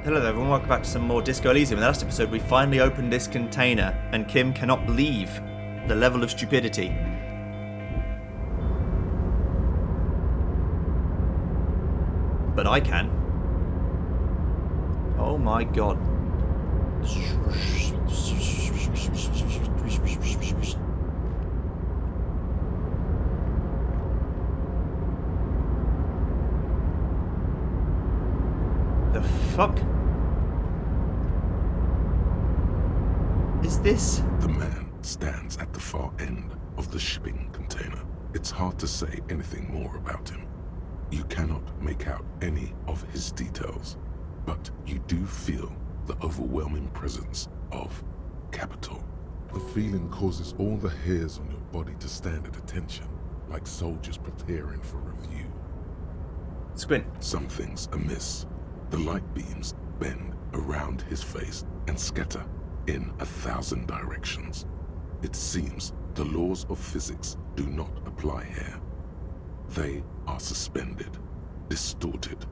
Hello there everyone, welcome back to some more Disco Elysium. In the last episode we finally opened this container and Kim cannot believe the level of stupidity. But I can. Oh my god. The fuck is this? The man stands at the far end of the shipping container. It's hard to say anything more about him. You cannot make out any of his details, but you do feel the overwhelming presence of capital. The feeling causes all the hairs on your body to stand at attention, like soldiers preparing for review. Squint. Something's amiss. The light beams bend around his face and scatter in 1,000 directions. It seems the laws of physics do not apply here. They are suspended, distorted,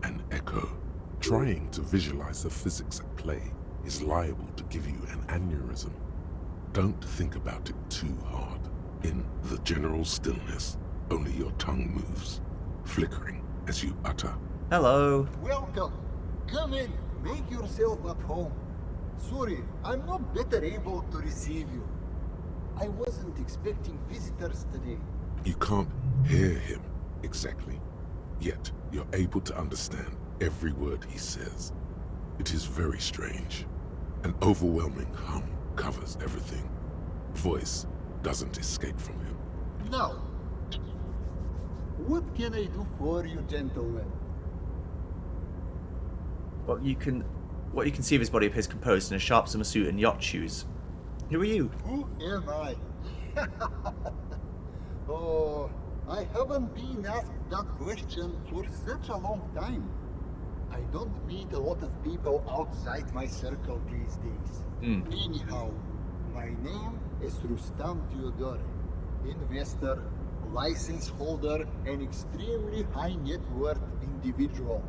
and echo. Trying to visualize the physics at play is liable to give you an aneurysm. Don't think about it too hard. In the general stillness, only your tongue moves, flickering as you utter. Hello. Welcome. Come in. Make yourself at home. Sorry, I'm not better able to receive you. I wasn't expecting visitors today. You can't hear him exactly, yet you're able to understand every word he says. It is very strange. An overwhelming hum covers everything. Voice doesn't escape from him. Now, what can I do for you, gentlemen? What you can see of his body appears composed in a sharp summer suit and yacht shoes. Who are you? Who am I? Oh, I haven't been asked that question for such a long time. I don't meet a lot of people outside my circle these days. Anyhow, my name is Rustam Theodore, investor, license holder, and extremely high net worth individual.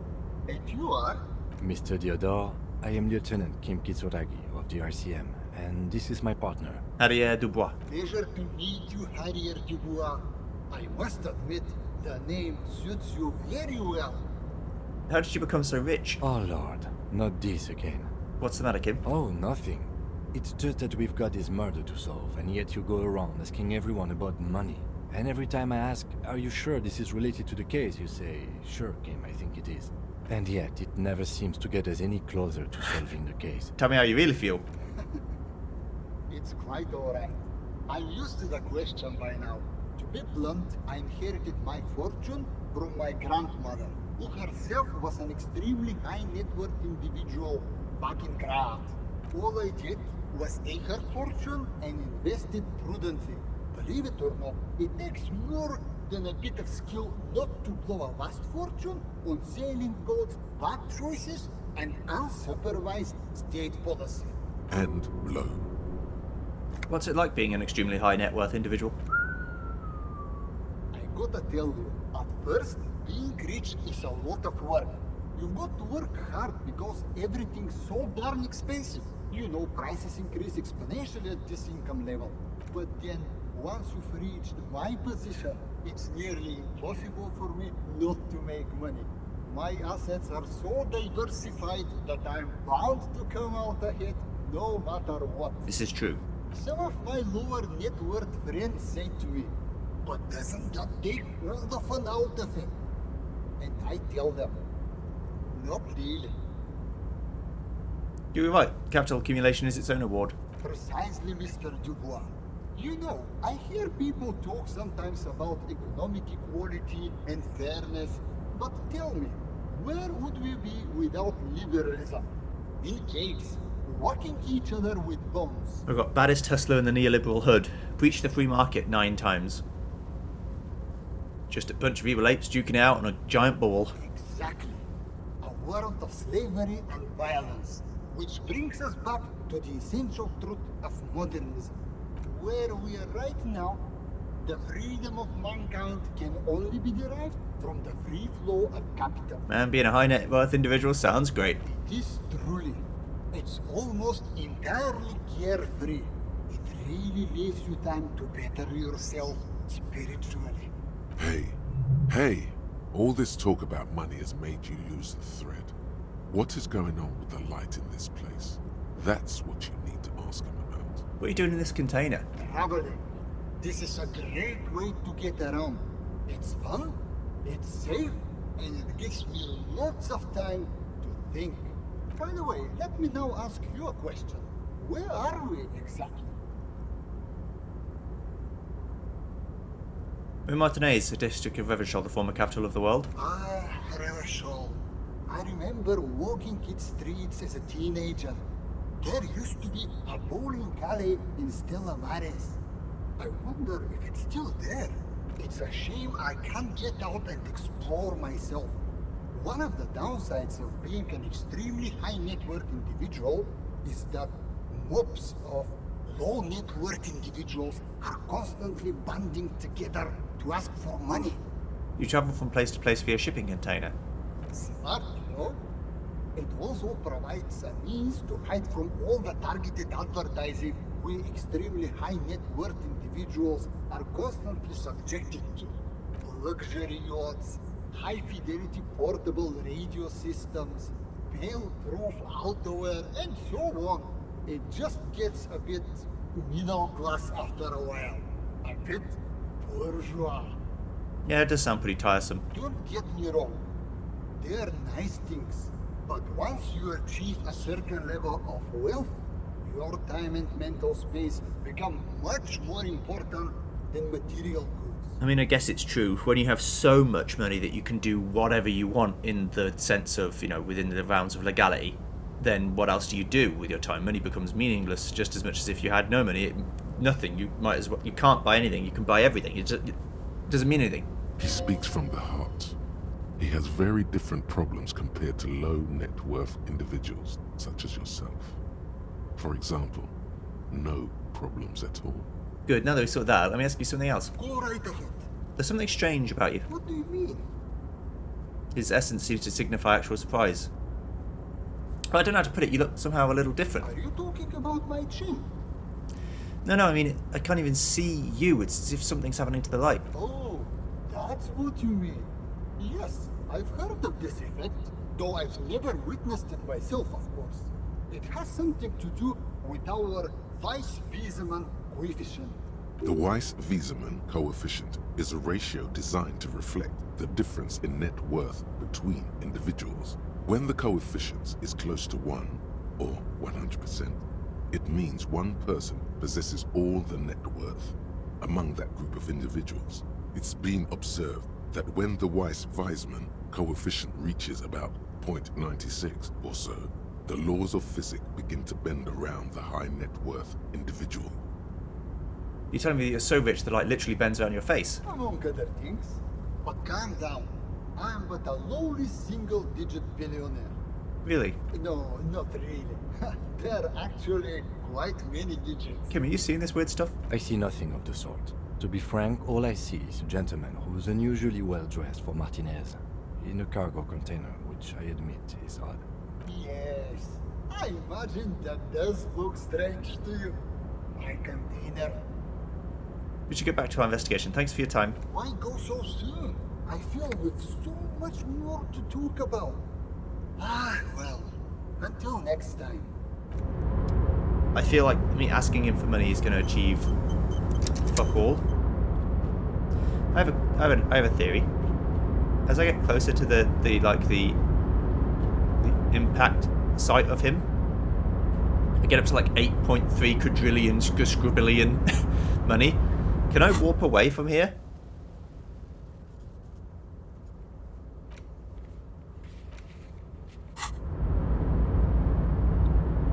And you are? Mr. Theodore, I am Lieutenant Kim Kitsuragi of the RCM, and this is my partner. Harrier Dubois. Pleasure to meet you, Harrier Dubois. I must admit, the name suits you very well. How did you become so rich? Oh Lord, not this again. What's the matter, Kim? Oh, nothing. It's just that we've got this murder to solve, and yet you go around asking everyone about money. And every time I ask, are you sure this is related to the case, you say, sure, Kim, I think it is. And yet, it never seems to get us any closer to solving the case. Tell me how you really feel. It's quite alright. I'm used to the question by now. To be blunt, I inherited my fortune from my grandmother, who herself was an extremely high net worth individual back in Graz. All I did was take her fortune and invest it prudently. Believe it or not, it takes more than a bit of skill not to blow a vast fortune on sailing boats, bad choices, and unsupervised state policy. And blow. What's it like being an extremely high net worth individual? I gotta tell you, at first, being rich is a lot of work. You've got to work hard because everything's so darn expensive. You know, prices increase exponentially at this income level. But then, once you've reached my position, it's nearly impossible for me not to make money. My assets are so diversified that I'm bound to come out ahead no matter what. This is true. Some of my lower net worth friends say to me, but doesn't that take all the fun out of it? And I tell them, not really. You're right, capital accumulation is its own award. Precisely, Mr. Dubois. You know, I hear people talk sometimes about economic equality and fairness, but tell me, where would we be without liberalism? In caves, whacking each other with bombs. We've got baddest hustler in the neoliberal hood, breached the free market 9 times. Just a bunch of evil apes duking out on a giant ball. Exactly. A world of slavery and violence, which brings us back to the essential truth of modernism. Where we are right now, the freedom of mankind can only be derived from the free flow of capital. Man, being a high net worth individual sounds great. It is truly. It's almost entirely carefree. It really leaves you time to better yourself spiritually. Hey, all this talk about money has made you lose the thread. What is going on with the light in this place? That's what you need to ask him about. What are you doing in this container? Traveling. This is a great way to get around. It's fun, it's safe, and it gives me lots of time to think. By the way, let me now ask you a question. Where are we exactly? Martinez, a district of Revachol, the former capital of the world. Ah, Revachol. I remember walking its streets as a teenager. There used to be a bowling alley in Stella Maris. I wonder if it's still there. It's a shame I can't get out and explore myself. One of the downsides of being an extremely high net worth individual is that mobs of low net worth individuals are constantly banding together to ask for money. You travel from place to place via shipping container. Smart, you know? It also provides a means to hide from all the targeted advertising we extremely high net worth individuals are constantly subjected to. Luxury yachts, high fidelity portable radio systems, fail-proof outerwear, and so on. It just gets a bit middle class after a while. A bit bourgeois. Yeah, it does sound pretty tiresome. Don't get me wrong. They're nice things. But once you achieve a certain level of wealth, your time and mental space become much more important than material goods. I mean, I guess it's true. When you have so much money that you can do whatever you want in the sense of, within the realms of legality, then what else do you do with your time? Money becomes meaningless just as much as if you had no money. Nothing. You might as well. You can't buy anything. You can buy everything. It doesn't mean anything. He speaks from the heart. He has very different problems compared to low net worth individuals, such as yourself. For example, no problems at all. Good, now that we sorted that out, let me ask you something else. Go right ahead. There's something strange about you. What do you mean? His essence seems to signify actual surprise. I don't know how to put it, you look somehow a little different. Are you talking about my chin? No, I mean, I can't even see you. It's as if something's happening to the light. Oh, that's what you mean. Yes, I've heard of this effect, though I've never witnessed it myself, of course. It has something to do with our Weiss-Wiesemann coefficient. The Weiss-Wiesemann coefficient is a ratio designed to reflect the difference in net worth between individuals. When the coefficient is close to 1, or 100%, it means one person possesses all the net worth among that group of individuals. It's been observed that when the Weiss-Wiesemann coefficient reaches about 0.96 or so, the laws of physics begin to bend around the high net worth individual. You're telling me that you're so rich that light literally bends around your face? Among other things. But calm down. I'm but a lowly single-digit billionaire. Really? No, not really. There are actually quite many digits. Kim, are you seeing this weird stuff? I see nothing of the sort. To be frank, all I see is a gentleman who's unusually well dressed for Martinez, in a cargo container, which I admit is odd. Yes, I imagine that does look strange to you. My container. We should get back to our investigation. Thanks for your time. Why go so soon? I feel we've so much more to talk about. Ah, well, until next time. I feel like me asking him for money is going to achieve fuck all. I have a theory. As I get closer to the impact site of him, I get up to like 8.3 quadrillion scribillion money. Can I warp away from here?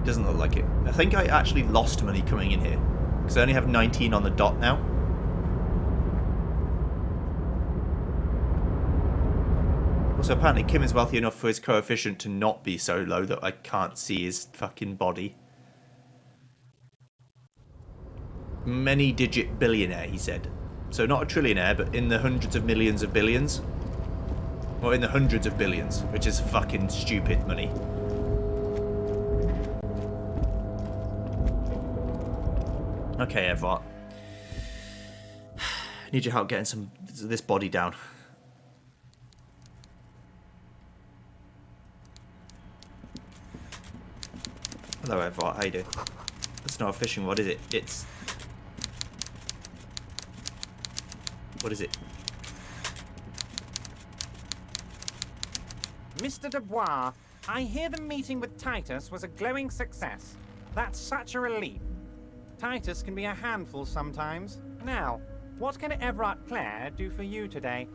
Doesn't look like it. I think I actually lost money coming in here, because I only have 19 on the dot now. Also, apparently Kim is wealthy enough for his coefficient to not be so low that I can't see his fucking body. Many-digit billionaire, he said. So not a trillionaire, but in the hundreds of millions of billions. Or in the hundreds of billions, which is fucking stupid money. Okay, Everett. Need your help getting this body down. Hello, Everett. How you doing? It's not a fishing rod, is it? It's... What is it? Mr. Dubois, I hear the meeting with Titus was a glowing success. That's such a relief. Titus can be a handful sometimes. Now, what can Everett Clare do for you today?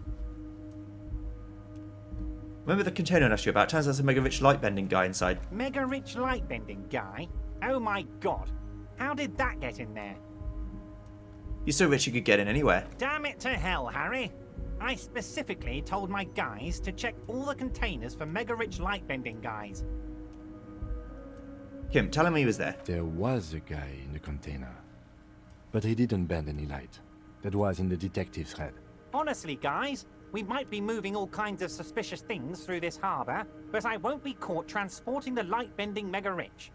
Remember the container I asked you about? Turns out there's a mega rich light bending guy inside. Mega rich light bending guy? Oh my god. How did that get in there? You're so rich you could get in anywhere. Damn it to hell, Harry. I specifically told my guys to check all the containers for mega rich light bending guys. Kim, tell him he was there. There was a guy in the container. But he didn't bend any light. That was in the detective's head. Honestly, guys, we might be moving all kinds of suspicious things through this harbour, but I won't be caught transporting the light-bending mega-rich.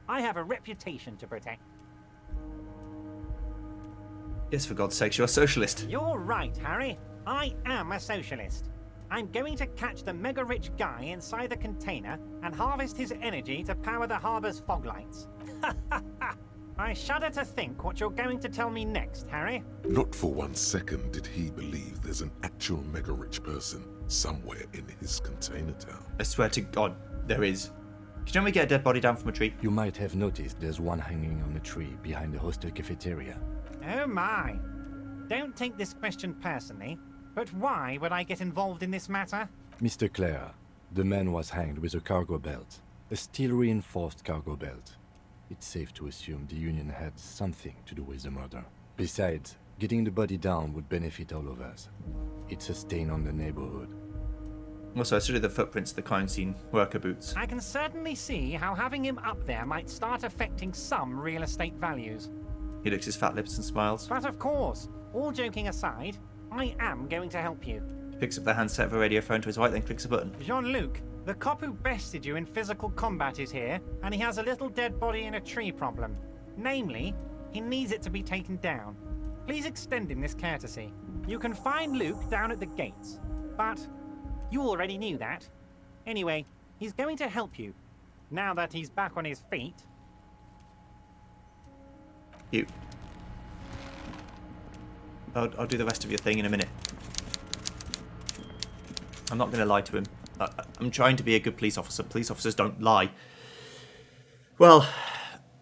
I have a reputation to protect. Yes, for God's sakes, you're a socialist. You're right, Harry. I am a socialist. I'm going to catch the mega-rich guy inside the container and harvest his energy to power the harbour's fog lights. I shudder to think what you're going to tell me next, Harry. Not for 1 second did he believe there's an actual mega-rich person somewhere in his container town. I swear to God, there is. Can you help me get a dead body down from a tree? You might have noticed there's one hanging on a tree behind the hostel cafeteria. Oh my. Don't take this question personally, but why would I get involved in this matter? Mr. Clare, the man was hanged with a cargo belt. A steel-reinforced cargo belt. It's safe to assume the Union had something to do with the murder. Besides, getting the body down would benefit all of us. It's a stain on the neighborhood. Also, I studied the footprints of the crime scene worker boots. I can certainly see how having him up there might start affecting some real estate values. He licks his fat lips and smiles. But of course, all joking aside, I am going to help you. He picks up the handset of a radio phone to his right, then clicks a button. Jean-Luc, the cop who bested you in physical combat is here, and he has a little dead body in a tree problem. Namely, he needs it to be taken down. Please extend him this courtesy. You can find Luke down at the gates, but you already knew that. Anyway, he's going to help you, now that he's back on his feet. You. I'll do the rest of your thing in a minute. I'm not going to lie to him. I'm trying to be a good police officer. Police officers don't lie. Well,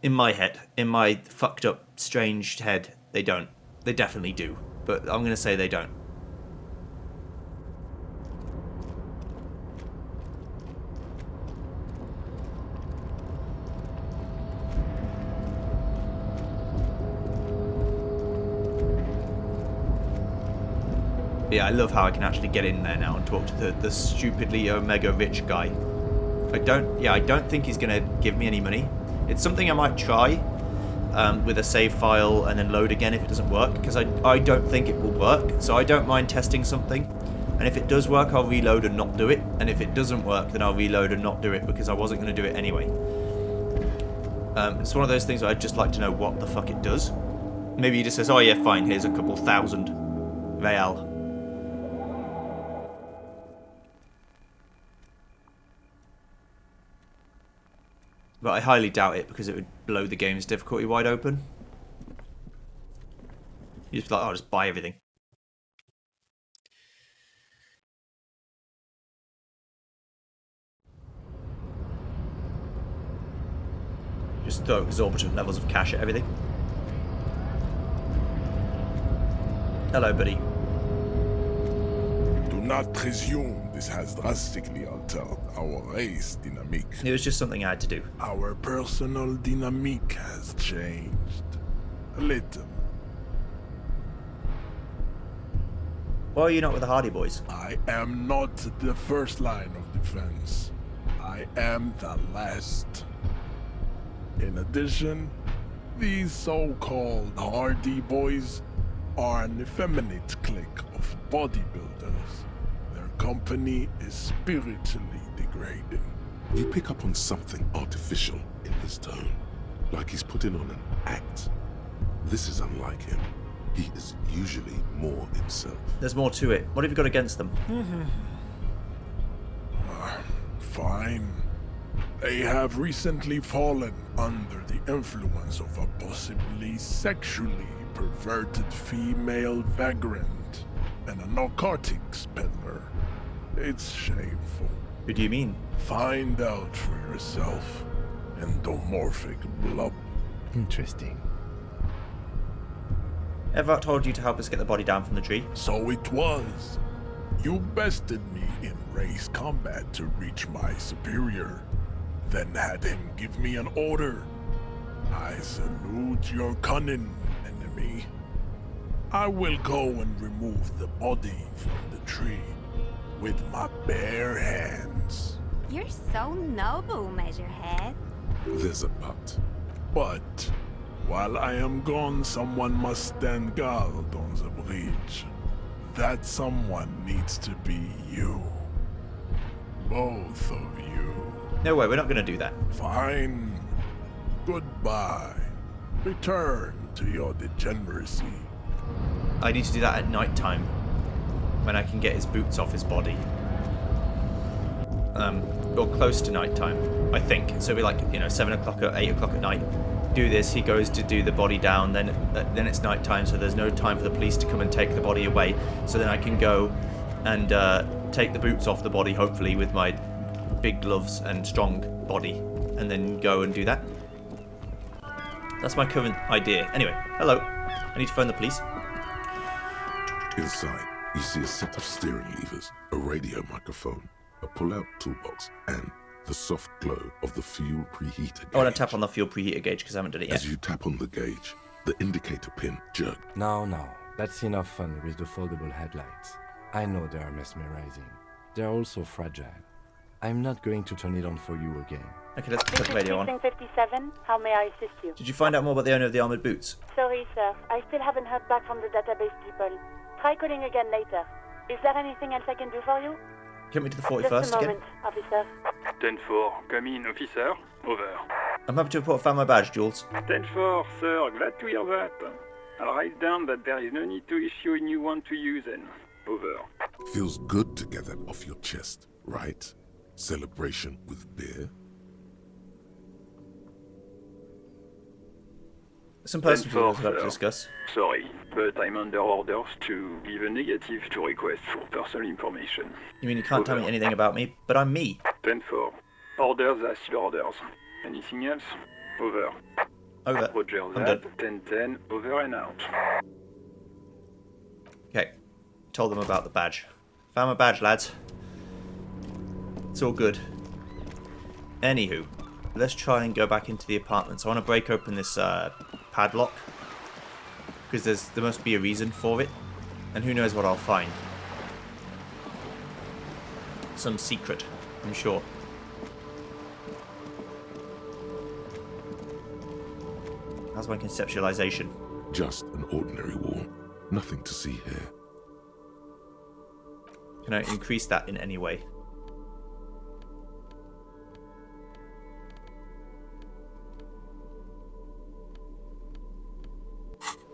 in my head, in my fucked up, strange head, they don't. They definitely do. But I'm going to say they don't. Yeah, I love how I can actually get in there now and talk to the stupidly omega rich guy. I don't think he's gonna give me any money. It's something I might try with a save file and then load again if it doesn't work, because I don't think it will work. So I don't mind testing something, and if it does work, I'll reload and not do it. And if it doesn't work, then I'll reload and not do it, because I wasn't gonna do it anyway. It's one of those things where I'd just like to know what the fuck it does. Maybe he just says, oh yeah, fine, here's a couple thousand real. But I highly doubt it, because it would blow the game's difficulty wide open. You just be like, oh, I'll just buy everything. Just throw exorbitant levels of cash at everything. Hello, buddy. Do not presume this has drastically altered our race dynamic. It was just something I had to do. Our personal dynamic has changed. A little. Why are you not with the Hardy Boys? I am not the first line of defense. I am the last. In addition, these so-called Hardy Boys are an effeminate clique of bodybuilders. Their company is spiritually degrading. You pick up on something artificial in his tone, like he's putting on an act. This is unlike him. He is usually more himself. There's more to it. What have you got against them? Fine. They have recently fallen under the influence of a possibly sexually perverted female vagrant and a narcotics peddler. It's shameful. Who do you mean? Find out for yourself. Endomorphic blob. Interesting. Ever told you to help us get the body down from the tree? So it was. You bested me in race combat to reach my superior, then had him give me an order. I salute your cunning, enemy. I will go and remove the body from the tree with my bare hands. You're so noble, Measurehead. There's a but. But while I am gone, someone must stand guard on the bridge. That someone needs to be you. Both of you. No way, we're not going to do that. Fine. Goodbye. Return to your degeneracy. I need to do that at night time, when I can get his boots off his body. Or close to night time, I think. So it'll be like, 7 o'clock or 8 o'clock at night. Do this, he goes to do the body down, then it's night time, so there's no time for the police to come and take the body away. So then I can go and take the boots off the body, hopefully, with my big gloves and strong body, and then go and do that. That's my current idea. Anyway, hello. I need to phone the police. Inside, you see a set of steering levers, a radio microphone, a pull-out toolbox, and the soft glow of the fuel preheater gauge. I want to tap on the fuel preheater gauge because I haven't done it yet. As you tap on the gauge, the indicator pin jerks. No, that's enough fun with the foldable headlights. I know they are mesmerizing. They're also fragile. I'm not going to turn it on for you again. Okay, let's put the radio on. 57. How may I assist you? Did you find out more about the owner of the armoured boots? Sorry, sir. I still haven't heard back from the database people. Try calling again later. Is there anything else I can do for you? Get me to the Just 41st a again. moment, officer. 10-4, come in, officer. Over. I'm happy to report I found my badge, Jules. 10-4, sir, glad to hear that. I'll write down that there is no need to issue a new one to you then. Over. Feels good to get that off your chest, right? Celebration with beer? Some personal 10-4, details I'd like to sir. discuss. Sorry, but I'm under orders to give a negative to request for personal information. You mean you can't tell me anything about me, but I'm me. 10-4, orders are still orders. Anything else? Over. Over. Roger I'm that. done. 10-10, over and out. Okay. Told them about the badge. Found my badge, lads. It's all good. Anywho, let's try and go back into the apartment. So I want to break open this padlock, because there must be a reason for it, and who knows what I'll find. Some secret, I'm sure. How's my conceptualization? Just an ordinary wall. Nothing to see here. Can I increase that in any way?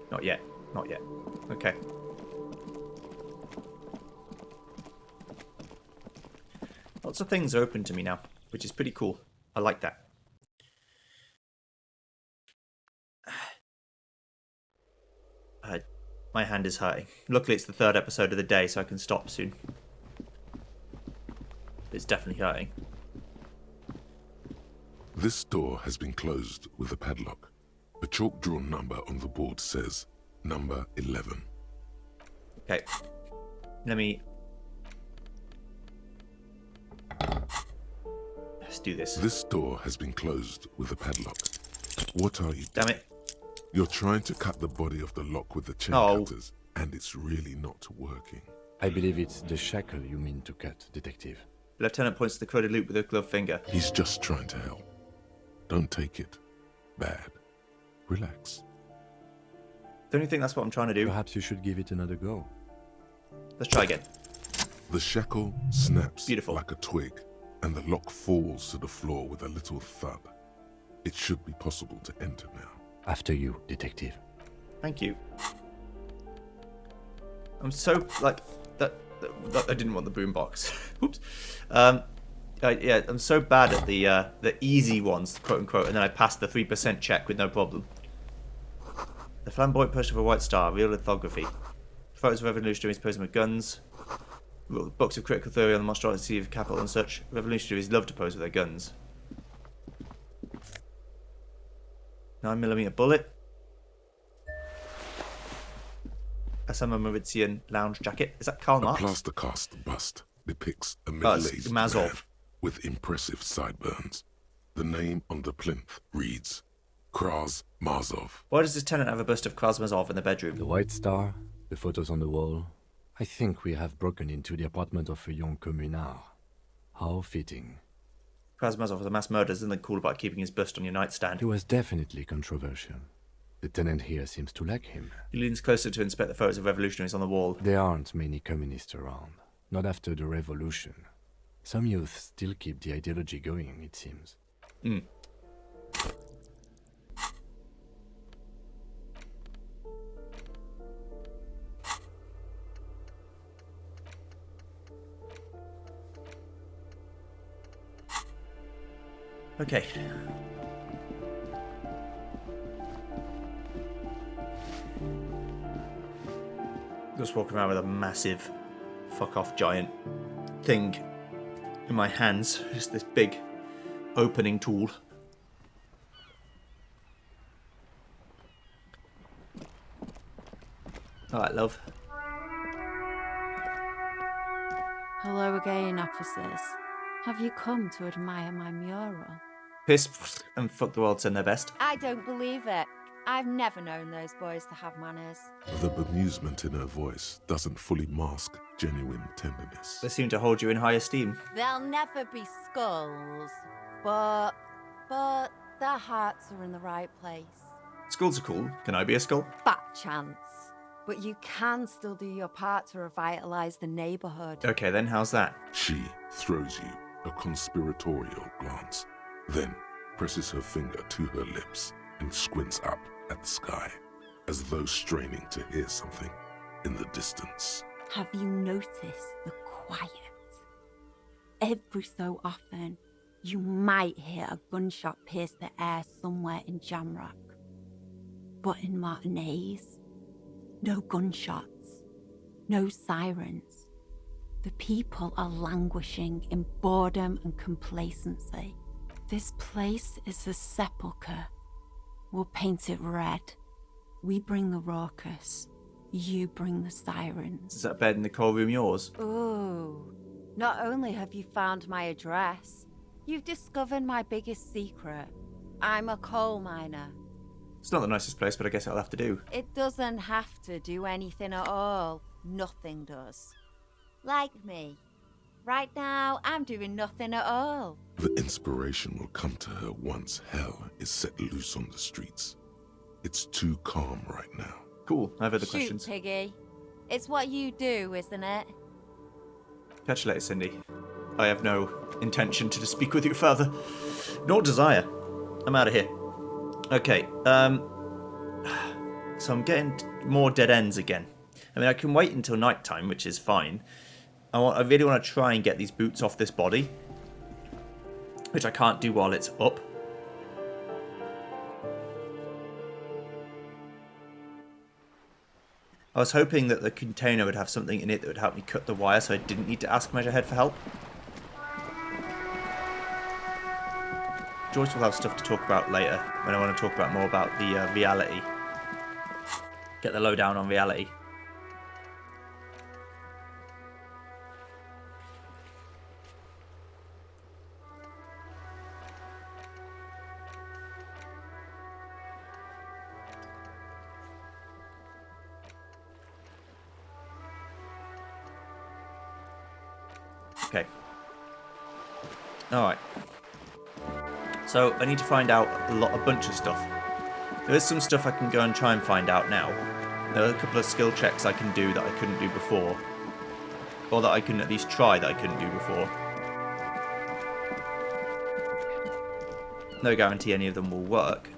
Not yet. Not yet. Okay. Lots of things are open to me now, which is pretty cool. I like that. My hand is hurting. Luckily it's the 3rd episode of the day, so I can stop soon. It's definitely hurting. This door has been closed with a padlock. A chalk-drawn number on the board says, number 11. Okay. Let me... Let's do this. This door has been closed with a padlock. What are you doing? Damn it. You're trying to cut the body of the lock with the chain Oh. cutters, and it's really not working. I believe it's the shackle you mean to cut, Detective. Lieutenant points to the coded loop with a gloved finger. He's just trying to help. Don't take it bad. Relax. Don't you think that's what I'm trying to do? Perhaps you should give it another go. Let's try again. The shackle snaps Beautiful. like a twig, and the lock falls to the floor with a little thud. It should be possible to enter now. After you, detective. Thank you. I'm so like that I didn't want the boombox. Oops. Yeah, I'm so bad at the easy ones, quote unquote, and then I passed the 3% check with no problem. The flamboyant poster of a white star, real lithography. Photos of revolutionaries posing with guns. Books of critical theory on the monstrosity of capital and such. Revolutionaries love to pose with their guns. 9mm bullet. A summer Mauritian lounge jacket. Is that Karl A Marx? plaster cast bust depicts a middle-aged man Mazov. with impressive sideburns. The name on the plinth reads Kraz Mazov. Why does this tenant have a bust of Krasmazov in the bedroom? The white star, the photos on the wall. I think we have broken into the apartment of a young communard. How fitting. Krasmazov was a mass murderer. Isn't that cool about keeping his bust on your nightstand? He was definitely controversial. The tenant here seems to like him. He leans closer to inspect the photos of revolutionaries on the wall. There aren't many communists around. Not after the revolution. Some youth still keep the ideology going, it seems. Hmm. Okay. Just walking around with a massive fuck off giant thing in my hands. Just this big opening tool. Alright, love. Hello again, officers. Have you come to admire my mural? Piss and fuck the world send their best. I don't believe it. I've never known those boys to have manners. The bemusement in her voice doesn't fully mask genuine tenderness. They seem to hold you in high esteem. They'll never be skulls, but their hearts are in the right place. Skulls are cool. Can I be a skull? Fat chance. But you can still do your part to revitalise the neighbourhood. Okay, then how's that? She throws you a conspiratorial glance, then presses her finger to her lips and squints up at the sky, as though straining to hear something in the distance. Have you noticed the quiet? Every so often, you might hear a gunshot pierce the air somewhere in Jamrock. But in Martinez, no gunshots, no sirens. The people are languishing in boredom and complacency. This place is a sepulchre. We'll paint it red. We bring the raucous. You bring the sirens. Is that bed in the coal room yours? Ooh. Not only have you found my address, you've discovered my biggest secret. I'm a coal miner. It's not the nicest place, but I guess it'll have to do. It doesn't have to do anything at all. Nothing does. Like me. Right now, I'm doing nothing at all. The inspiration will come to her once hell is set loose on the streets. It's too calm right now. Cool, I have other Shoot, questions. Piggy. It's what you do, isn't it? Catch you later, Cindy. I have no intention to speak with you further, nor desire. I'm out of here. Okay, so I'm getting more dead ends again. I mean, I can wait until nighttime, which is fine. I really want to try and get these boots off this body, which I can't do while it's up. I was hoping that the container would have something in it that would help me cut the wire so I didn't need to ask Measurehead for help. Joyce will have stuff to talk about later when I want to talk about more about the reality. Get the lowdown on reality. Okay. Alright. So, I need to find out a bunch of stuff. There is some stuff I can go and try and find out now. There are a couple of skill checks I can do that I couldn't do before. Or that I can at least try that I couldn't do before. No guarantee any of them will work.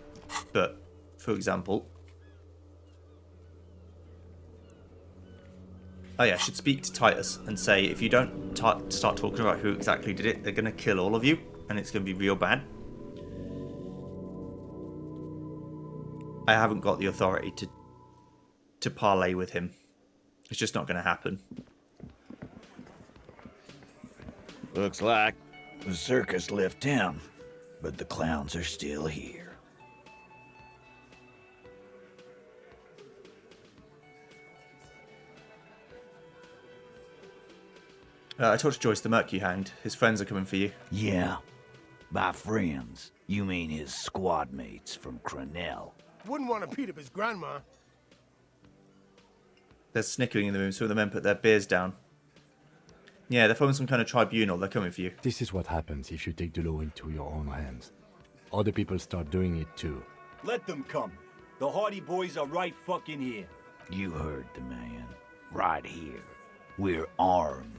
But, for example... Oh yeah, I should speak to Titus and say, if you don't start talking about who exactly did it, they're going to kill all of you, and it's going to be real bad. I haven't got the authority to parlay with him. It's just not going to happen. Looks like the circus left town, but the clowns are still here. I talked to Joyce the Merc you hanged. His friends are coming for you. Yeah. By friends, you mean his squad mates from Cronell. Wouldn't want to beat up his grandma. There's snickering in the room. Some of the men put their beers down. Yeah, they're from some kind of tribunal. They're coming for you. This is what happens if you take the law into your own hands. Other people start doing it too. Let them come. The Hardy Boys are right fucking here. You heard the man. Right here. We're armed.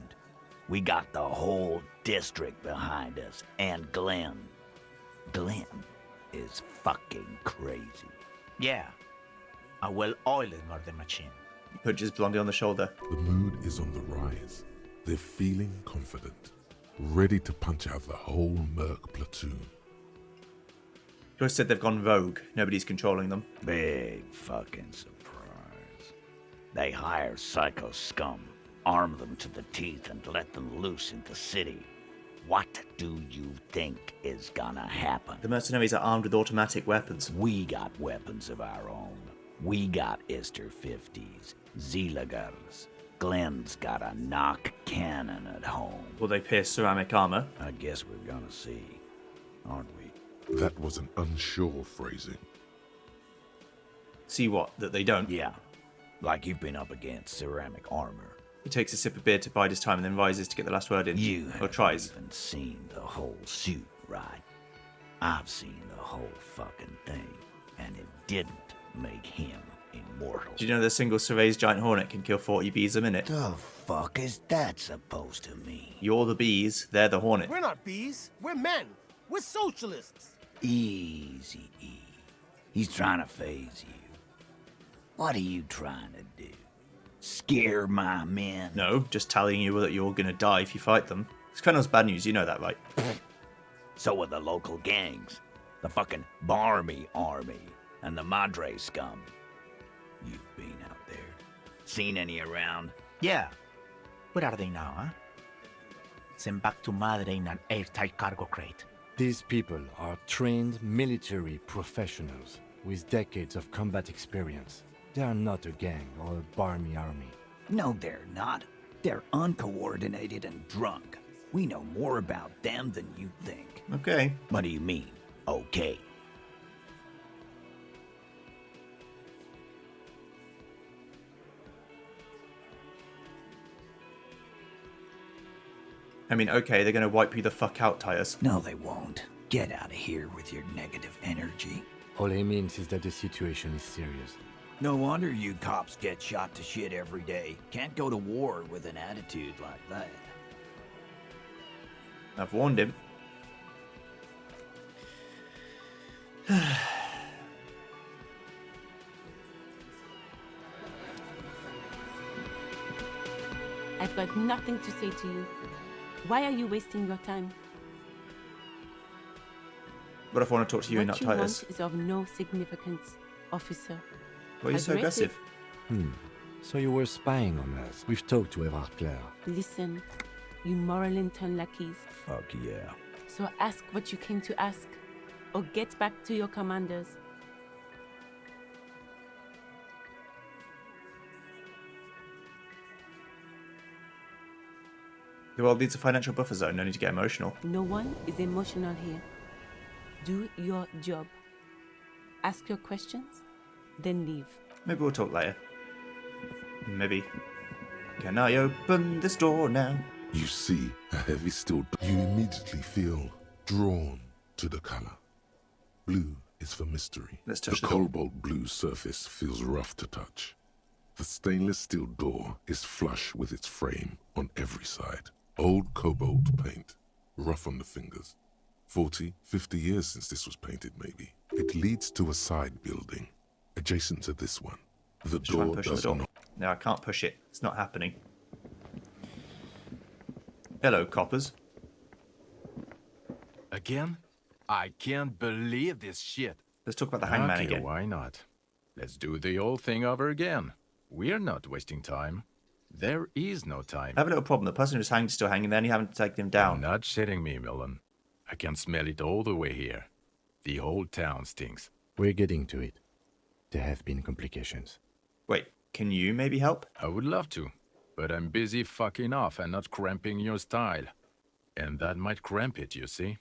We got the whole district behind us, and Glenn. Glenn is fucking crazy. Yeah. A well-oiled murder machine. Punches Blondie on the shoulder. The mood is on the rise. They're feeling confident, ready to punch out the whole Merc platoon. Joyce said they've gone rogue. Nobody's controlling them. Big fucking surprise. They hire psycho scum, arm them to the teeth, and let them loose in the city. What do you think is gonna happen? The mercenaries are armed with automatic weapons. We got weapons of our own. We got Ister 50s, Zeelagers. Glenn's got a knock cannon at home. Will they pierce ceramic armor? I guess we're gonna see, aren't we? That was an unsure phrasing. See what? That they don't? Yeah. Like you've been up against ceramic armor. He takes a sip of beer to bide his time and then rises to get the last word in. You or tries. haven't seen the whole suit, right? I've seen the whole fucking thing, and it didn't make him immortal. Do you know the single Survey's giant hornet can kill 40 bees a minute? The fuck is that supposed to mean? You're the bees, they're the hornet. We're not bees. We're men. We're socialists. Easy, E. He's trying to phase you. What are you trying to do? Scare my men? No, just telling you that you're gonna die if you fight them. It's Colonel's bad news, you know that, right? So are the local gangs. The fucking Barmy Army and the Madre scum. You've been out there. Seen any around? Yeah. Where are they now, huh? Sent back to Madre in an airtight cargo crate. These people are trained military professionals with decades of combat experience. They are not a gang or a barmy army. No, they're not. They're uncoordinated and drunk. We know more about them than you think. Okay. What do you mean, okay? I mean, okay, they're gonna wipe you the fuck out, Titus. No, they won't. Get out of here with your negative energy. All he means is that the situation is serious. No wonder you cops get shot to shit every day. Can't go to war with an attitude like that. I've warned him. I've got nothing to say to you. Why are you wasting your time? What if I want to talk to you and not What you Titus? want is of no significance, officer. Why are you so aggressive? So you were spying on us. We've talked to Evar Claire. Listen, you moral intern lackeys. Fuck yeah. So ask what you came to ask, or get back to your commanders. The world needs a financial buffer zone, no need to get emotional. No one is emotional here. Do your job. Ask your questions, then leave. Maybe we'll talk later. Maybe. Can I open this door now? You see a heavy steel. You immediately feel drawn to the color. Blue is for mystery. Let's touch the the door. cobalt blue surface feels rough to touch. The stainless steel door is flush with its frame on every side. Old cobalt paint, rough on the fingers. 40, 50 years since this was painted, maybe. It leads to a side building, adjacent to this one. The Let's try and door push does the door. not... No, I can't push it. It's not happening. Hello, coppers. Again? I can't believe this shit. Let's talk about the hangman Okay, again. why not? Let's do the old thing over again. We're not wasting time. There is no time. I have a little problem. The person who's hanged is still hanging there and you haven't taken him down. You're not shitting me, Millen. I can smell it all the way here. The whole town stinks. We're getting to it. There have been complications. Wait, can you maybe help? I would love to, but I'm busy fucking off and not cramping your style. And that might cramp it, you see?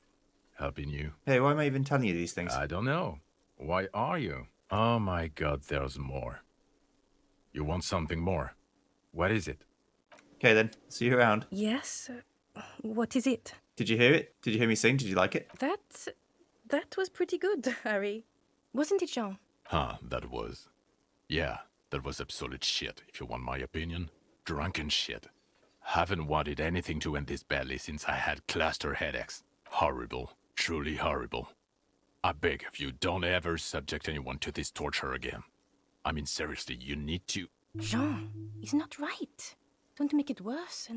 Helping you. Hey, why am I even telling you these things? I don't know. Why are you? Oh my god, there's more. You want something more? What is it? Okay then, see you around. Yes? What is it? Did you hear it? Did you hear me sing? Did you like it? That was pretty good, Harry. Wasn't it, Jean? Huh, that was... Yeah, that was absolute shit, if you want my opinion. Drunken shit. Haven't wanted anything to end this badly since I had cluster headaches. Horrible. Truly horrible. I beg of you, don't ever subject anyone to this torture again. I mean, seriously, you need to... Jean, he's not right. Don't make it worse.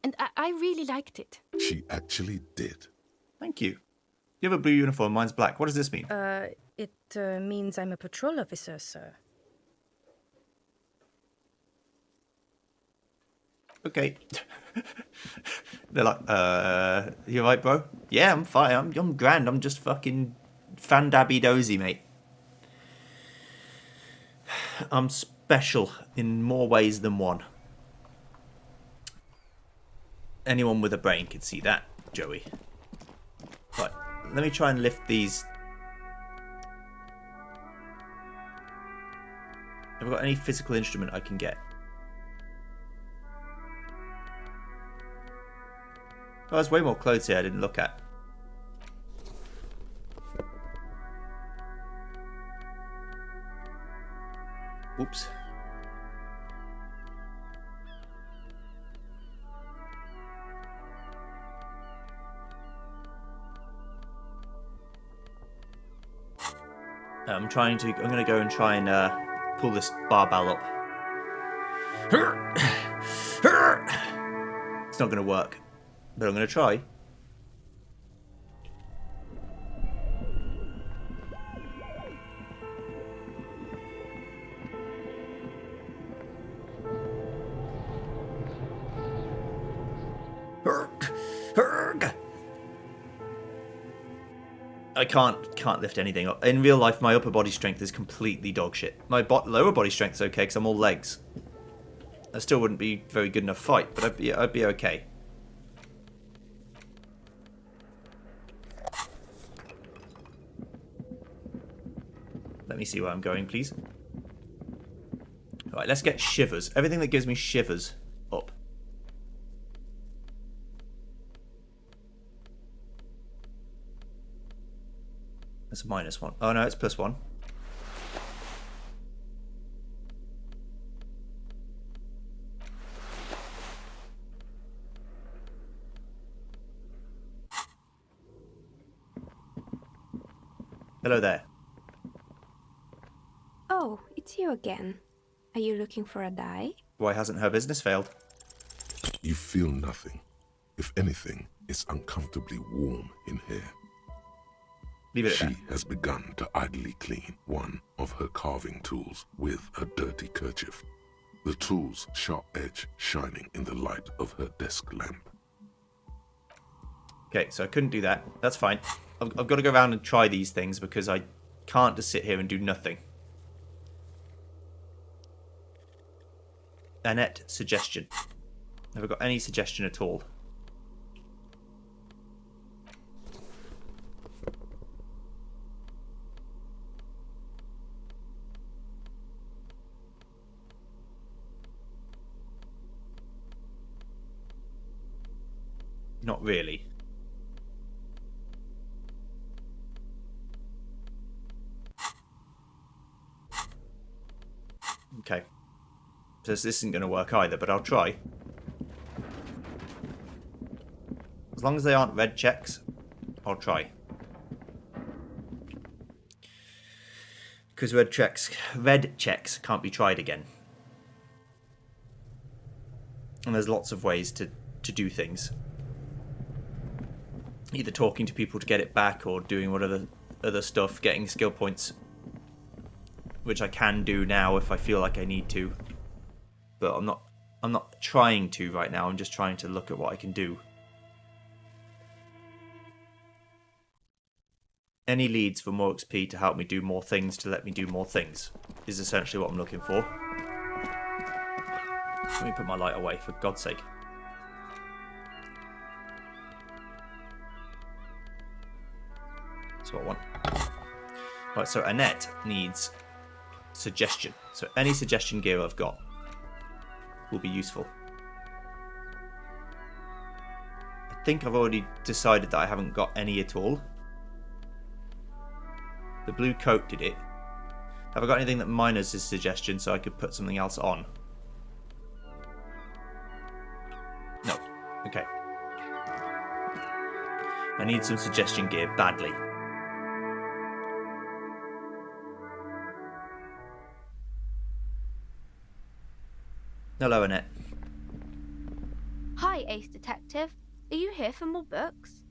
And I really liked it. She actually did. Thank you. You have a blue uniform, mine's black. What does this mean? It means I'm a patrol officer, sir. Okay. They're like, you alright, bro? Yeah, I'm fine. I'm grand. I'm just fucking fandabby-dozy, mate. I'm special in more ways than one. Anyone with a brain can see that, Joey. Right, let me try and lift these. Have I got any physical instrument I can get? Oh, there's way more clothes here I didn't look at. Oops. I'm gonna go and try and pull this barbell up. It's not gonna work, but I'm gonna try. I can't lift anything up. In real life, my upper body strength is completely dog shit. My lower body strength is okay because I'm all legs. I still wouldn't be very good enough fight, but I'd be okay. Let me see where I'm going, please. Alright, let's get shivers. Everything that gives me shivers up. That's a -1. Oh no, it's +1. Hello there. Oh, it's you again. Are you looking for a die? Why hasn't her business failed? You feel nothing. If anything, it's uncomfortably warm in here. Leave it at She has begun to idly clean one of her carving tools with a dirty kerchief, the tool's sharp edge shining in the light of her desk lamp. Okay, so I couldn't do that. That's fine. I've got to go around and try these things because I can't just sit here and do nothing. Annette, suggestion. Have I got any suggestion at all? Not really. Okay. So this isn't going to work either, but I'll try. As long as they aren't red checks, I'll try. Because red checks can't be tried again. And there's lots of ways to do things. Either talking to people to get it back or doing whatever other stuff, getting skill points. Which I can do now if I feel like I need to. But I'm not trying to right now, I'm just trying to look at what I can do. Any leads for more XP to help me do more things to let me do more things is essentially what I'm looking for. Let me put my light away, for God's sake. That's what I want. Right, so Annette needs suggestion. So any suggestion gear I've got will be useful. I think I've already decided that I haven't got any at all. The blue coat did it. Have I got anything that minus his suggestion so I could put something else on? No. Okay. I need some suggestion gear badly. Hello, Annette. Hi, Ace Detective. Are you here for more books?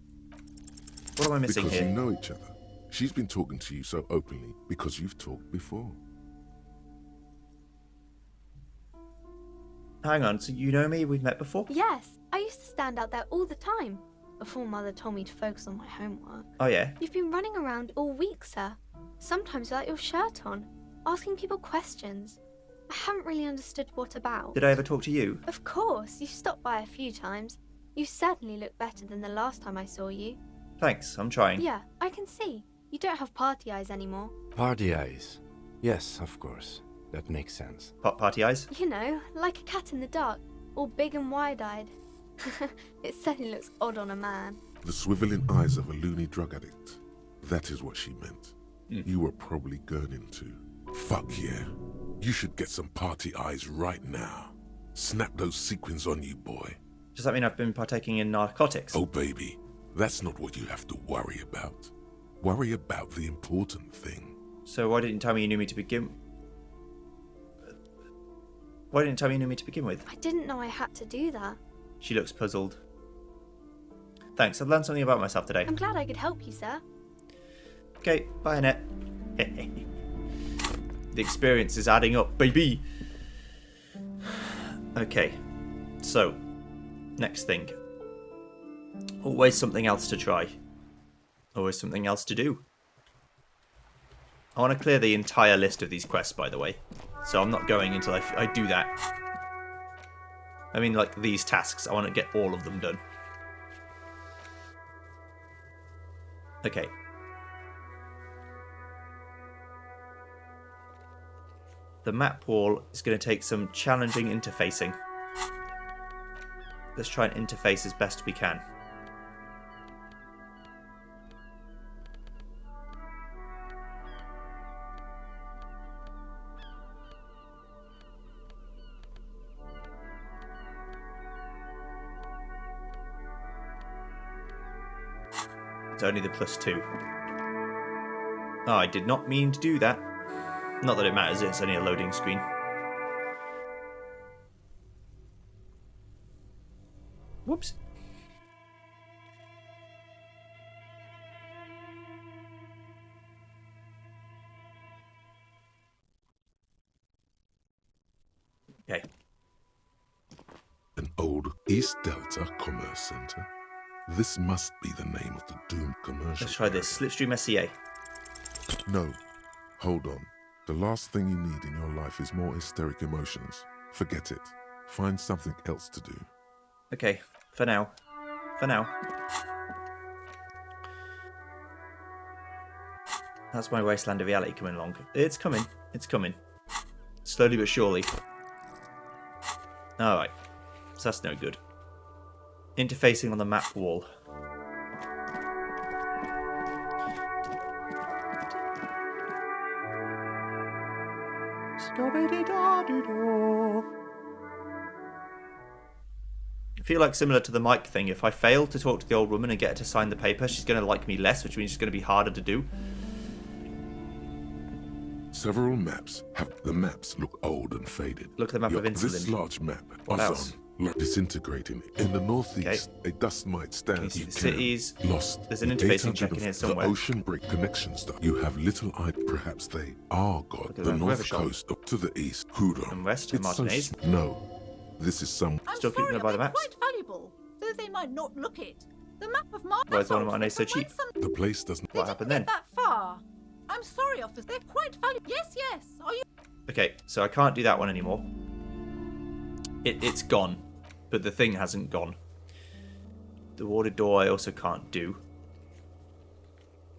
What am I missing because here? You know each other. She's been talking to you so openly because you've talked before. Hang on, so you know me? We've met before? Yes, I used to stand out there all the time, before Mother told me to focus on my homework. Oh, yeah? You've been running around all week, sir. Sometimes without your shirt on, asking people questions. I haven't really understood what about. Did I ever talk to you? Of course, you've stopped by a few times. You certainly look better than the last time I saw you. Thanks, I'm trying. Yeah, I can see. You don't have party eyes anymore. Party eyes. Yes, of course. That makes sense. Party eyes? You know, like a cat in the dark, all big and wide-eyed. It certainly looks odd on a man. The swiveling eyes of a loony drug addict. That is what she meant. You were probably gurning too. Fuck yeah. You should get some party eyes right now. Snap those sequins on you, boy. Does that mean I've been partaking in narcotics? Oh, baby. That's not what you have to worry about. Worry about the important thing. So why didn't you tell me you knew me to begin... Why didn't you tell me you knew me to begin with? I didn't know I had to do that. She looks puzzled. Thanks, I've learned something about myself today. I'm glad I could help you, sir. Okay, bye, Annette. The experience is adding up, baby! Okay, so, next thing. Always something else to try. Always something else to do. I want to clear the entire list of these quests, by the way. So I'm not going until I do that. I mean, like, these tasks. I want to get all of them done. Okay. The map wall is going to take some challenging interfacing. Let's try and interface as best we can. It's only the +2. Oh, I did not mean to do that. Not that it matters, it's only a loading screen. Whoops. Okay. An old East Delta Commerce Center. This must be the name of the doomed commercial. Let's try this. Slipstream SCA. No. Hold on. The last thing you need in your life is more hysteric emotions. Forget it. Find something else to do. Okay, for now. For now. That's my Wasteland of Reality coming along. It's coming. It's coming. Slowly but surely. Alright. So that's no good. Interfacing on the map wall. feel like similar to the Mike thing, if I fail to talk to the old woman and get her to sign the paper, she's going to like me less, which means it's going to be harder to do. Several maps the maps look old and faded. Look at the map of insulin. This large map What else? Disintegrating. In the northeast, a dust mite stands. Can you see the cities? Lost. There's an interfacing check in here somewhere. The ocean break connections. You have little idea. Perhaps they are God. The north coast up to the east, Hudon. And west, Martinez. No, this is some. Still keeping them by the maps. Quite valuable, though they might not look it. The map of Martinez. Why is one of Martinez so cheap? The place doesn't. What happened then? That far. I'm sorry, officer. They're quite valuable. Yes, yes. Are you? Okay, so I can't do that one anymore. It's gone, but the thing hasn't gone. The water door I also can't do.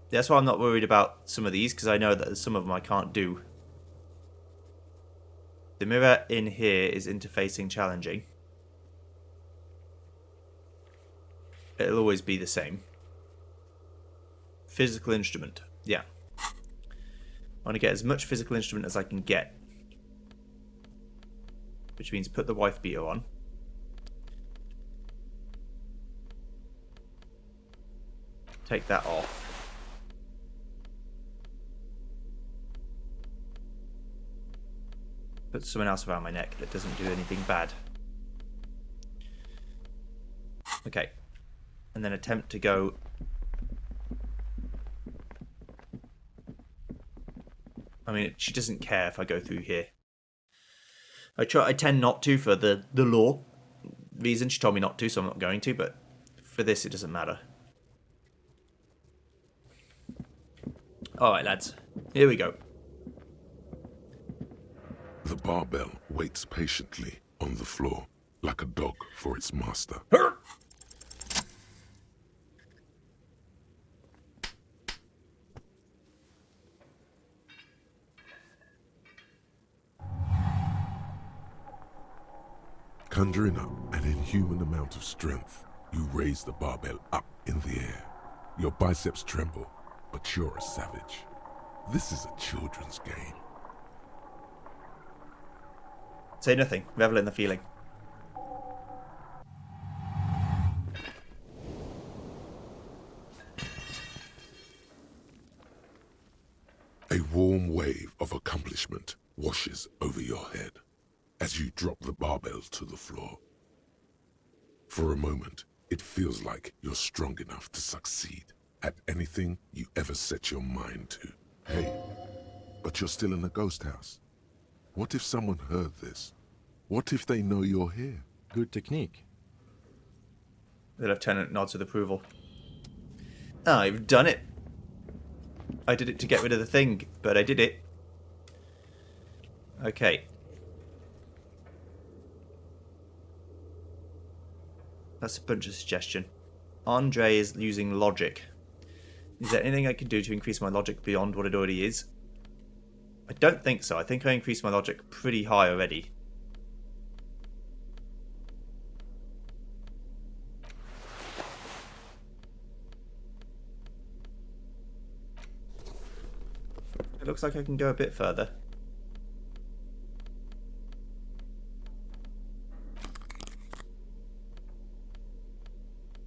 That's why I'm not worried about some of these, because I know that some of them I can't do. The mirror in here is interfacing challenging. It'll always be the same. Physical instrument. Yeah. I want to get as much physical instrument as I can get. Which means put the wife beater on. Take that off. Put someone else around my neck that doesn't do anything bad. Okay. And then attempt to go... I mean, she doesn't care if I go through here. I tend not to for the law reason. She told me not to, so I'm not going to, but for this, it doesn't matter. Alright, lads. Here we go. The barbell waits patiently on the floor, like a dog for its master. Conjuring up an inhuman amount of strength, you raise the barbell up in the air. Your biceps tremble, but you're a savage. This is a children's game. Say nothing. Revel in the feeling. A warm wave of accomplishment washes over your head as you drop the barbell to the floor. For a moment, it feels like you're strong enough to succeed at anything you ever set your mind to. Hey, but you're still in a ghost house. What if someone heard this? What if they know you're here? Good technique. The lieutenant nods with approval. I've done it. I did it to get rid of the thing, but I did it. Okay. That's a bunch of suggestion. Andre is using logic. Is there anything I can do to increase my logic beyond what it already is? I don't think so. I think I increased my logic pretty high already. It looks like I can go a bit further.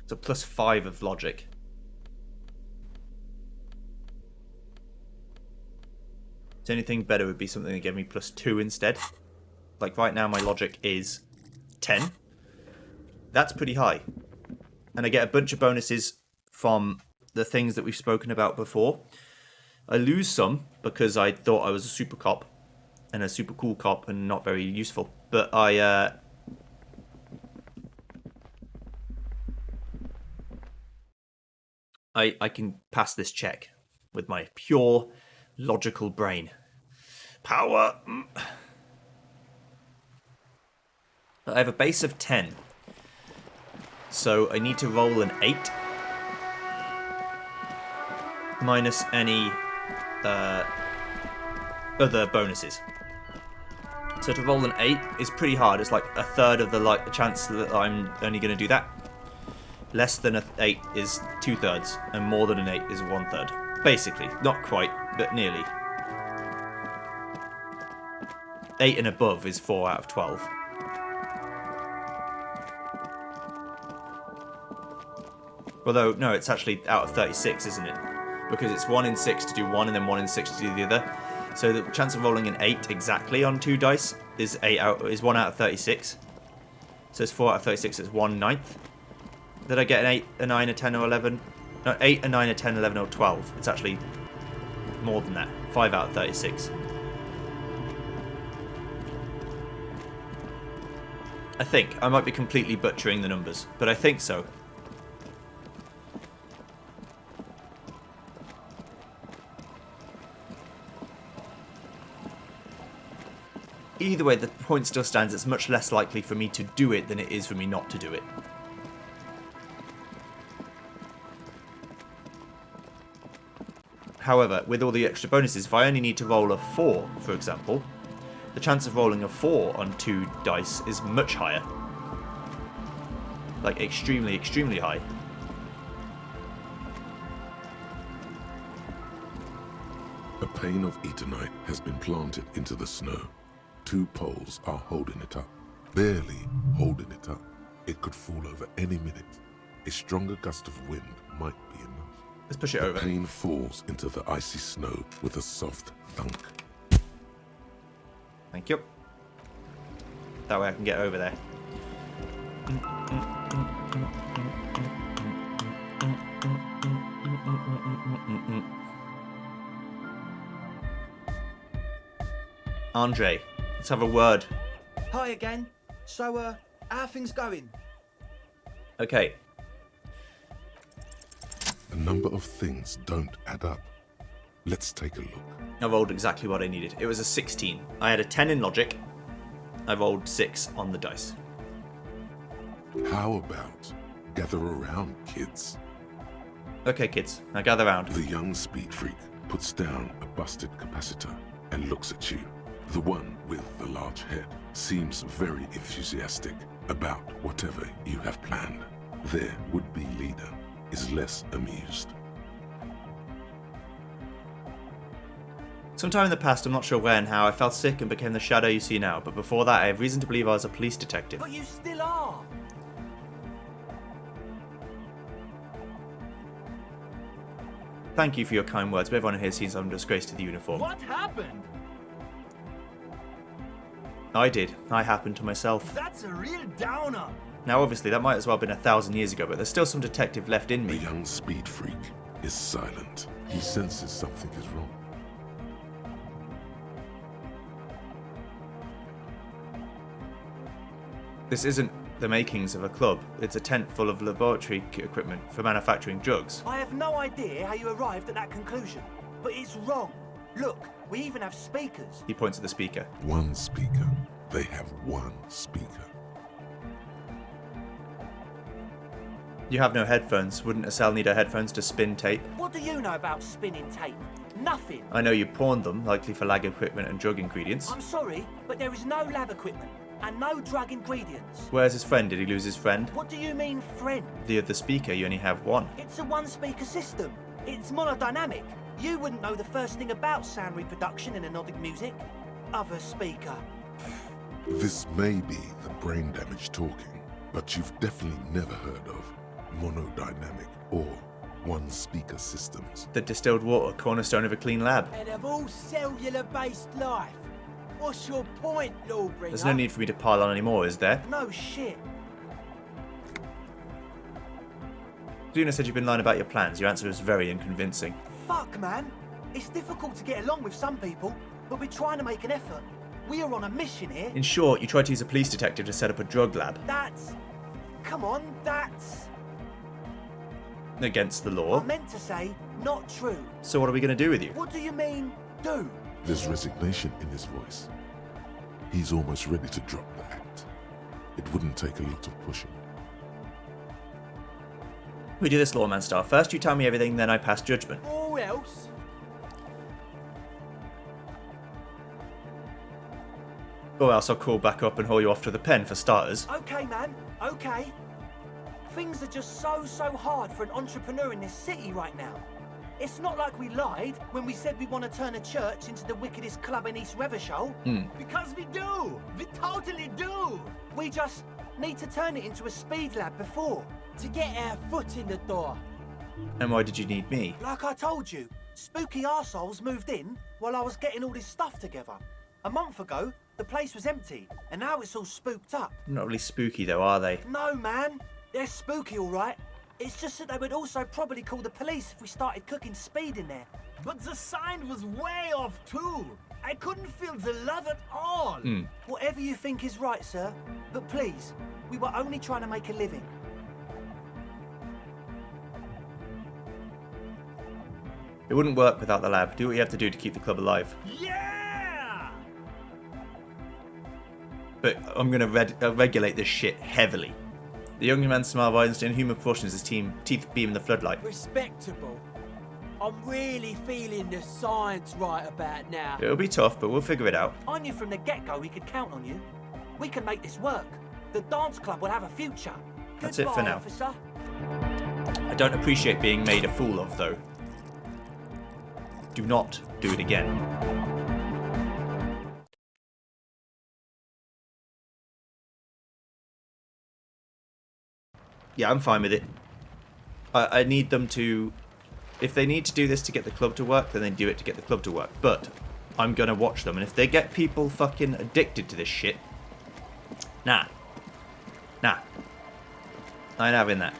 It's a +5 of logic. So anything better would be something that gave me +2 instead. Like right now my logic is 10. That's pretty high. And I get a bunch of bonuses from the things that we've spoken about before. I lose some because I thought I was a super cop and a super cool cop and not very useful. But I can pass this check with my pure logical brain. Power! I have a base of 10. So I need to roll an 8. Minus any other bonuses. So to roll an 8 is pretty hard. It's like a third of the chance that I'm only going to do that. Less than an 8 is 2/3, and more than an 8 is 1/3. Basically, not quite, but nearly. 8 and above is 4 out of 12. Although, no, it's actually out of 36, isn't it? Because it's 1 in 6 to do one and then 1 in 6 to do the other. So the chance of rolling an 8 exactly on 2 dice is 1 out of 36. So it's 4 out of 36, it's 1/9. Did I get an 8, a 9, a 10, or 11? No, 8, a 9, a 10, 11, or 12. It's actually more than that. 5 out of 36. I think. I might be completely butchering the numbers, but I think so. Either way, the point still stands. It's much less likely for me to do it than it is for me not to do it. However, with all the extra bonuses, if I only need to roll a 4, for example, the chance of rolling a 4 on 2 dice is much higher. Like, extremely, extremely high. A pane of Eternite has been planted into the snow. 2 poles are holding it up. Barely holding it up. It could fall over any minute. A stronger gust of wind might be enough. Let's push it over. The pane falls into the icy snow with a soft thunk. Thank you. That way I can get over there. Andre, let's have a word. Hi again. So, how are things going? Okay. A number of things don't add up. Let's take a look. I rolled exactly what I needed. It was a 16. I had a 10 in logic. I rolled 6 on the dice. How about gather around, kids? Okay, kids. Now gather round. The young speed freak puts down a busted capacitor and looks at you. The one with the large head seems very enthusiastic about whatever you have planned. Their would-be leader is less amused. Sometime in the past, I'm not sure when and how, I fell sick and became the shadow you see now, but before that I have reason to believe I was a police detective. But you still are! Thank you for your kind words, but everyone here sees I'm a disgrace to the uniform. What happened? I did. I happened to myself. That's a real downer! Now obviously that might as well have been 1,000 years ago, but there's still some detective left in me. The young speed freak is silent. He senses something is wrong. This isn't the makings of a club. It's a tent full of laboratory equipment for manufacturing drugs. I have no idea how you arrived at that conclusion, but it's wrong. Look, we even have speakers. He points at the speaker. One speaker. They have one speaker. You have no headphones. Wouldn't a cell need her headphones to spin tape? What do you know about spinning tape? Nothing. I know you pawned them, likely for lab equipment and drug ingredients. I'm sorry, but there is no lab equipment and no drug ingredients. Where's his friend? Did he lose his friend? What do you mean, friend? The other speaker, you only have one. It's a one-speaker system. It's monodynamic. You wouldn't know the first thing about sound reproduction in anodic music. Other speaker. This may be the brain damage talking, but you've definitely never heard of monodynamic or one-speaker systems. The distilled water, cornerstone of a clean lab. And of all cellular-based life. What's your point, Lawbringer? There's no need for me to pile on anymore, is there? No shit. Luna said you've been lying about your plans. Your answer was very unconvincing. Fuck, man. It's difficult to get along with some people, but we're trying to make an effort. We are on a mission here. In short, you tried to use a police detective to set up a drug lab. That's... Come on, that's... Against the law. I meant to say, not true. So what are we going to do with you? What do you mean, do? There's resignation in his voice. He's almost ready to drop the act. It wouldn't take a lot of pushing. We do this lawman style. First you tell me everything, then I pass judgment. Or else... Or else I'll call back up and haul you off to the pen for starters. Okay, man. Okay. Things are just so hard for an entrepreneur in this city right now. It's not like we lied when we said we want to turn a church into the wickedest club in East Revachol. Because we do! We totally do! We just need to turn it into a speed lab before. To get our foot in the door. And why did you need me? Like I told you, spooky arseholes moved in while I was getting all this stuff together. A month ago, the place was empty, and now it's all spooked up. Not really spooky though, are they? No, man. They're spooky, all right. It's just that they would also probably call the police if we started cooking speed in there. But the sign was way off too. I couldn't feel the love at all. Whatever you think is right, sir. But please, we were only trying to make a living. It wouldn't work without the lab. Do what you have to do to keep the club alive. Yeah! But I'm going to regulate this shit heavily. The young man's smile widens to inhuman proportions as his teeth beam in the floodlight. Respectable. I'm really feeling the science right about now. It'll be tough, but we'll figure it out. I knew from the get-go we could count on you. We can make this work. The dance club will have a future. That's it for now. Officer. I don't appreciate being made a fool of, though. Do not do it again. Yeah, I'm fine with it. I need them to... If they need to do this to get the club to work, then they do it to get the club to work. But I'm going to watch them. And if they get people fucking addicted to this shit... Nah. I ain't having that.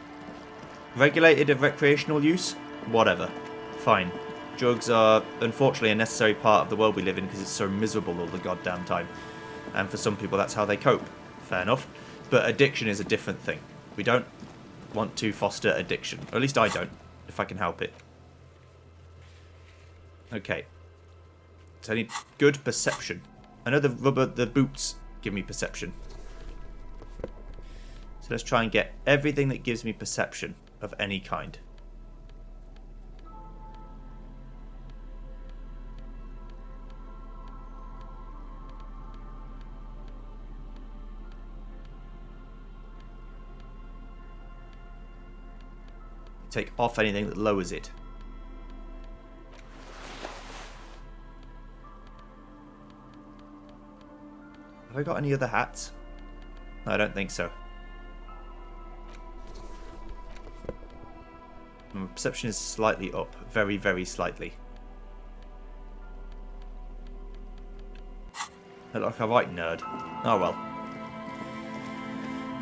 Regulated of recreational use? Whatever. Fine. Drugs are, unfortunately, a necessary part of the world we live in because it's so miserable all the goddamn time. And for some people, that's how they cope. Fair enough. But addiction is a different thing. We don't want to foster addiction. Or at least I don't, if I can help it. Okay. So I need good perception. I know the boots give me perception. So let's try and get everything that gives me perception of any kind. Take off anything that lowers it. Have I got any other hats? No, I don't think so. My perception is slightly up. Very, very slightly. I look like a right nerd. Oh well.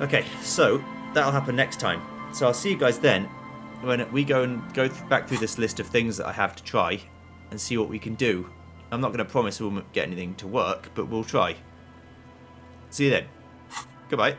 Okay, so that'll happen next time. So I'll see you guys then when we go back through this list of things that I have to try and see what we can do. I'm not going to promise we'll get anything to work, but we'll try. See you then. Goodbye.